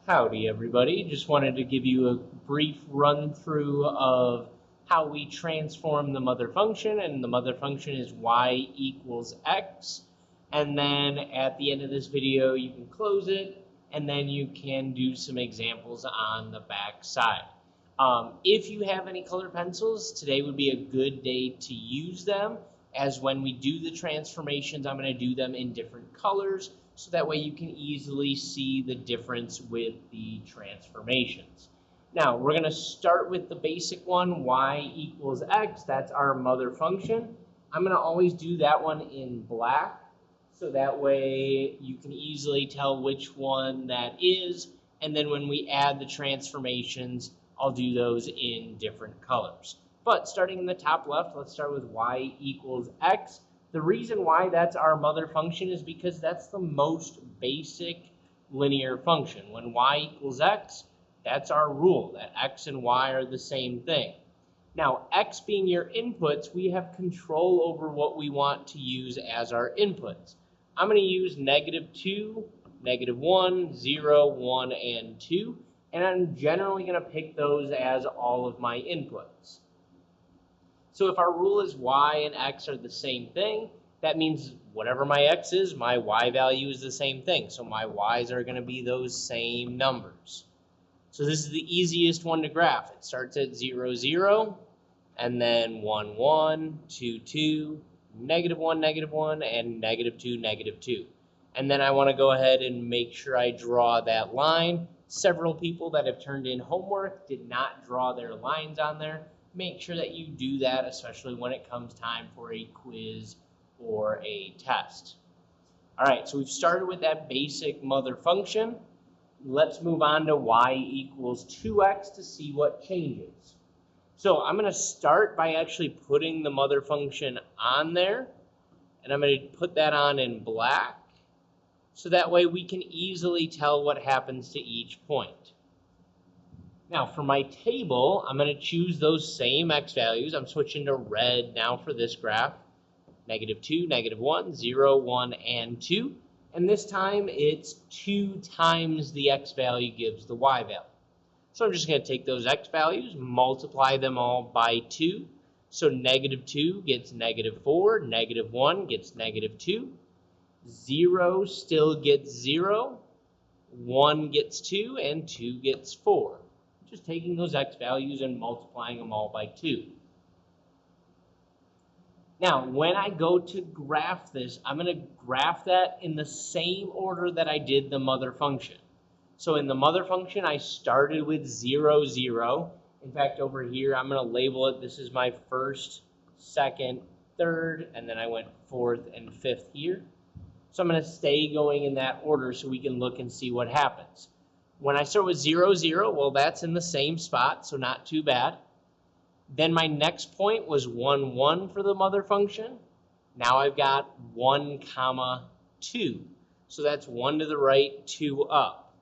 Howdy, everybody. Just wanted to give you a brief run through of how we transform the mother function, and the mother function is y equals x. And then at the end of this video, you can close it, and then you can do some examples on the back side. If you have any colored pencils, today would be a good day to use them, as when we do the transformations, I'm going to do them in different colors, so that way you can easily see the difference with the transformations. Now, we're going to start with the basic one, y equals x. That's our mother function. I'm going to always do that one in black, so that way you can easily tell which one that is. And then when we add the transformations, I'll do those in different colors. But starting in the top left, let's start with y equals x. The reason why that's our mother function is because that's the most basic linear function. When y equals x, that's our rule, that x and y are the same thing. Now, x being your inputs, we have control over what we want to use as our inputs. I'm going to use -2, -1, 0, 1, and 2, and I'm generally going to pick those as all of my inputs. So if our rule is y and x are the same thing, that means whatever my x is, my y value is the same thing. So my y's are going to be those same numbers. So this is the easiest one to graph. It starts at 0, 0, and then 1, 1, 2, 2, -1, -1, and -2, -2. And then I want to go ahead and make sure I draw that line. Several people that have turned in homework did not draw their lines on there. Make sure that you do that, especially when it comes time for a quiz or a test. All right, so we've started with that basic mother function. Let's move on to y equals 2x to see what changes. So I'm going to start by actually putting the mother function on there, and I'm going to put that on in black, so that way we can easily tell what happens to each point. Now for my table, I'm going to choose those same x values. I'm switching to red now for this graph. -2, -1, 0, 1, and 2. And this time it's 2 times the x value gives the y value. So I'm just going to take those x values, multiply them all by 2. So -2 gets -4, -1 gets -2, 0 still gets 0, 1 gets 2, and 2 gets 4. Just taking those x values and multiplying them all by 2. Now, when I go to graph this, I'm going to graph that in the same order that I did the mother function. So in the mother function, I started with 0, 0. In fact, over here, I'm going to label it. This is my first, second, third, and then I went fourth and fifth here. So I'm going to stay going in that order so we can look and see what happens. When I start with 0, 0, well, that's in the same spot, so not too bad. Then my next point was 1, 1 for the mother function. Now I've got 1, 2. So that's 1 to the right, 2 up.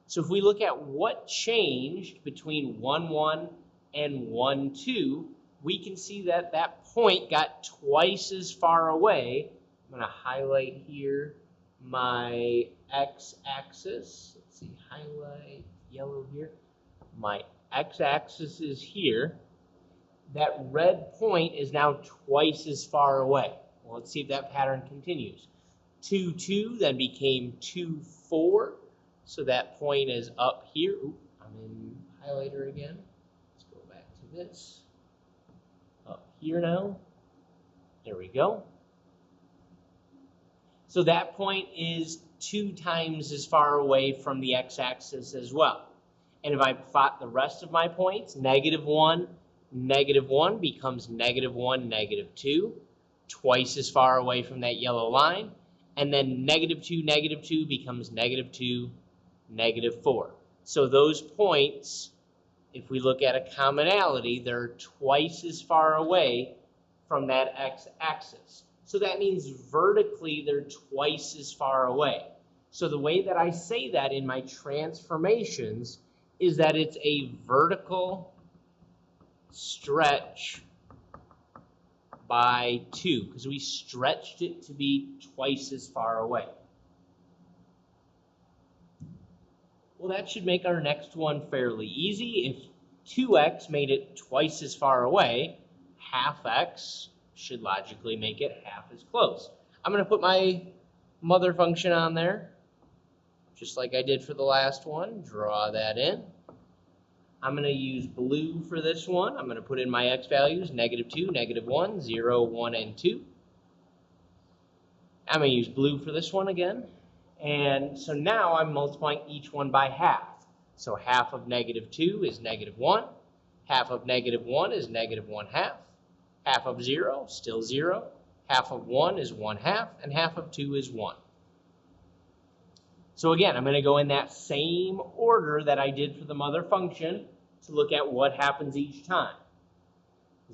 So if we look at what changed between 1, 1 and 1, 2, we can see that that point got twice as far away. I'm going to highlight here my x-axis. Let's see, highlight yellow here. My x-axis is here. That red point is now twice as far away. Well, let's see if that pattern continues. 2, 2 then became 2, 4. So that point is up here. Ooh, I'm in highlighter again. Let's go back to this. Up here now. There we go. So that point is 2 times as far away from the x-axis as well. And if I plot the rest of my points, -1, -1 becomes -1, -2, twice as far away from that yellow line. And then -2, -2 becomes -2, -4. So those points, if we look at a commonality, they're twice as far away from that x-axis. So that means vertically they're twice as far away. So the way that I say that in my transformations is that it's a vertical stretch by 2, because we stretched it to be twice as far away. Well, that should make our next one fairly easy. If 2x made it twice as far away, half x should logically make it half as close. I'm going to put my mother function on there, just like I did for the last one. Draw that in. I'm going to use blue for this one. I'm going to put in my x values, -2, -1, 0, 1, and 2. I'm going to use blue for this one again. And so now I'm multiplying each one by half. So half of -2 is -1. Half of -1 is -1/2. Half of 0, still 0. Half of 1 is 1/2. And half of 2 is 1. So again, I'm going to go in that same order that I did for the mother function to look at what happens each time.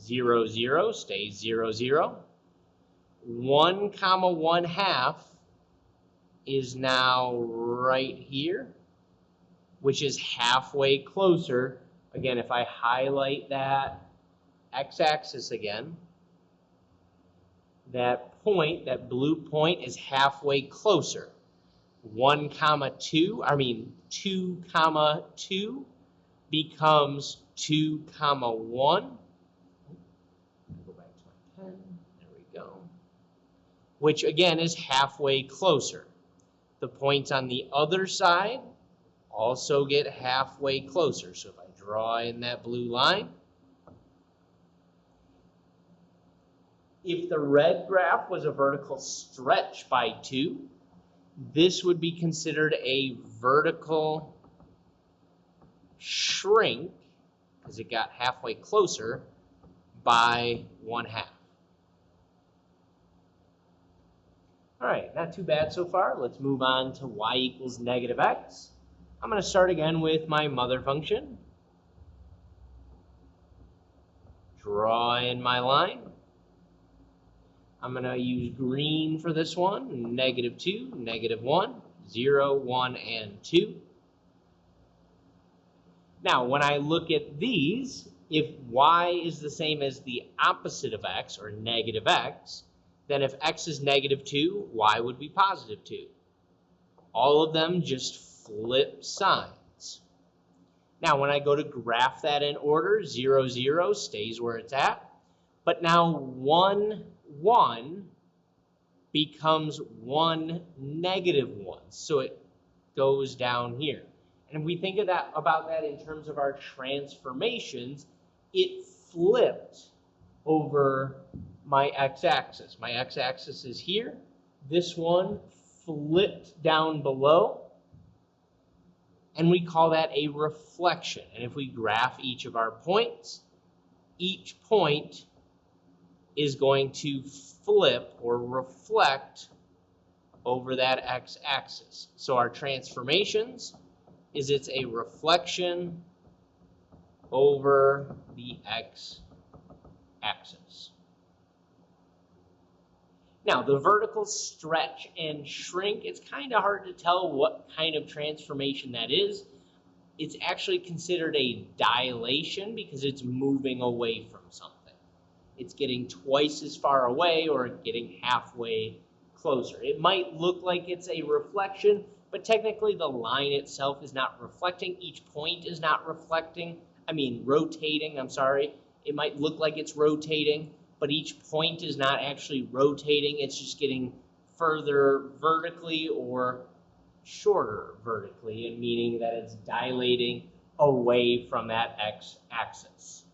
0, 0 stays 0, 0. 1, 1/2 is now right here, which is halfway closer. Again, if I highlight that x-axis again, that point, that blue point, is halfway closer. 2, 2 becomes 2, 1. Go back to my pen. There we go. Which again is halfway closer. The points on the other side also get halfway closer. So if I draw in that blue line, if the red graph was a vertical stretch by 2, this would be considered a vertical shrink, because it got halfway closer, by 1/2. All right, not too bad so far. Let's move on to y equals -x. I'm going to start again with my mother function. Draw in my line. I'm going to use green for this one. -2, -1, 0, 1, and 2. Now, when I look at these, if y is the same as the opposite of x, or -x, then if x is -2, y would be +2. All of them just flip signs. Now, when I go to graph that in order, 0, 0 stays where it's at. But now 1, 1 becomes 1, -1. So it goes down here. And if we think of about that in terms of our transformations, it flipped over my x-axis. My x-axis is here. This one flipped down below. And we call that a reflection. And if we graph each of our points, each point is going to flip or reflect over that x-axis. So our transformations is it's a reflection over the x-axis. Now, the vertical stretch and shrink, it's kind of hard to tell what kind of transformation that is. It's actually considered a dilation because it's moving away from something. It's getting twice as far away or getting halfway closer. It might look like it's a reflection, but technically the line itself is not reflecting. Each point is not rotating, I'm sorry. It might look like it's rotating, but each point is not actually rotating. It's just getting further vertically or shorter vertically, and meaning that it's dilating away from that x-axis.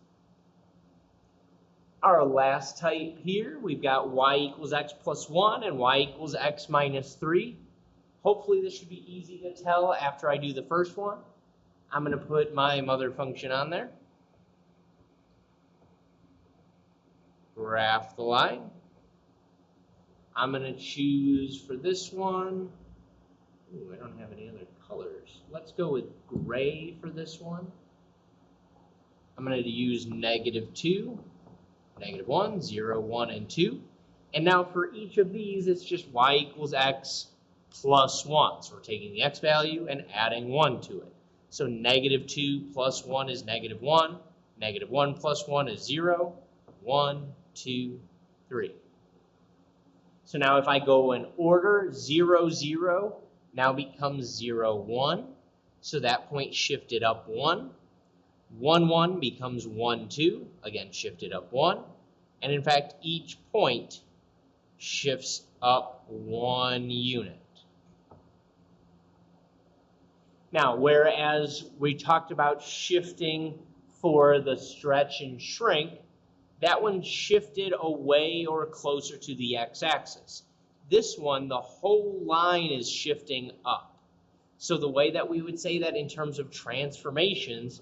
Our last type here, we've got y equals x plus 1 and y equals x minus 3. Hopefully this should be easy to tell after I do the first one. I'm going to put my mother function on there. Graph the line. I'm going to choose for this one. Ooh, I don't have any other colors. Let's go with gray for this one. I'm going to use -2, -1, 0, 1, and 2. And now for each of these, it's just y equals x plus 1. So we're taking the x value and adding 1 to it. So -2 plus 1 is -1. -1 plus 1 is 0. 1, 2, 3. So now if I go in order, 0, 0 now becomes 0, 1. So that point shifted up 1. 1, 1 becomes 1, 2. Again, shifted up 1. And in fact, each point shifts up 1 unit. Now, whereas we talked about shifting for the stretch and shrink, that one shifted away or closer to the x-axis. This one, the whole line is shifting up. So the way that we would say that in terms of transformations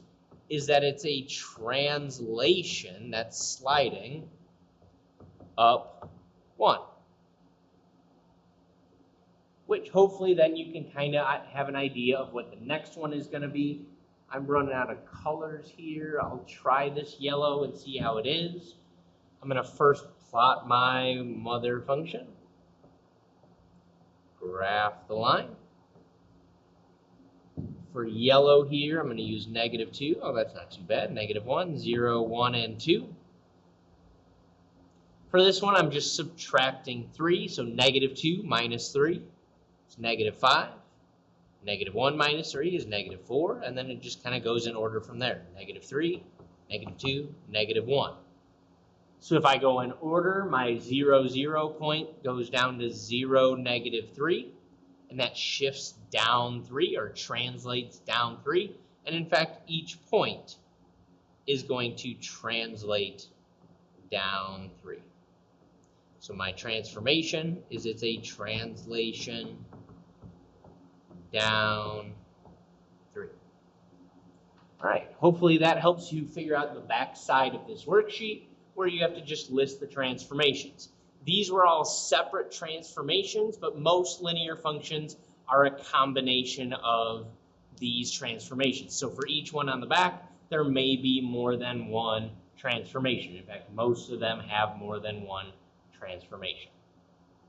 is that it's a translation that's sliding up 1. Which hopefully then you can kind of have an idea of what the next one is going to be. I'm running out of colors here. I'll try this yellow and see how it is. I'm going to first plot my mother function. Graph the line. For yellow here, I'm going to use -2. Oh, that's not too bad. -1, 0, 1, and 2. For this one, I'm just subtracting 3. So -2 minus 3 is -5. -1 minus 3 is -4. And then it just kind of goes in order from there. -3, -2, -1. So if I go in order, my 0, 0 point goes down to 0, -3. And that shifts down 3 or translates down 3. And in fact, each point is going to translate down 3. So my transformation is it's a translation down 3. All right, hopefully that helps you figure out the back side of this worksheet where you have to just list the transformations. These were all separate transformations, but most linear functions are a combination of these transformations. So for each one on the back, there may be more than one transformation. In fact, most of them have more than one transformation.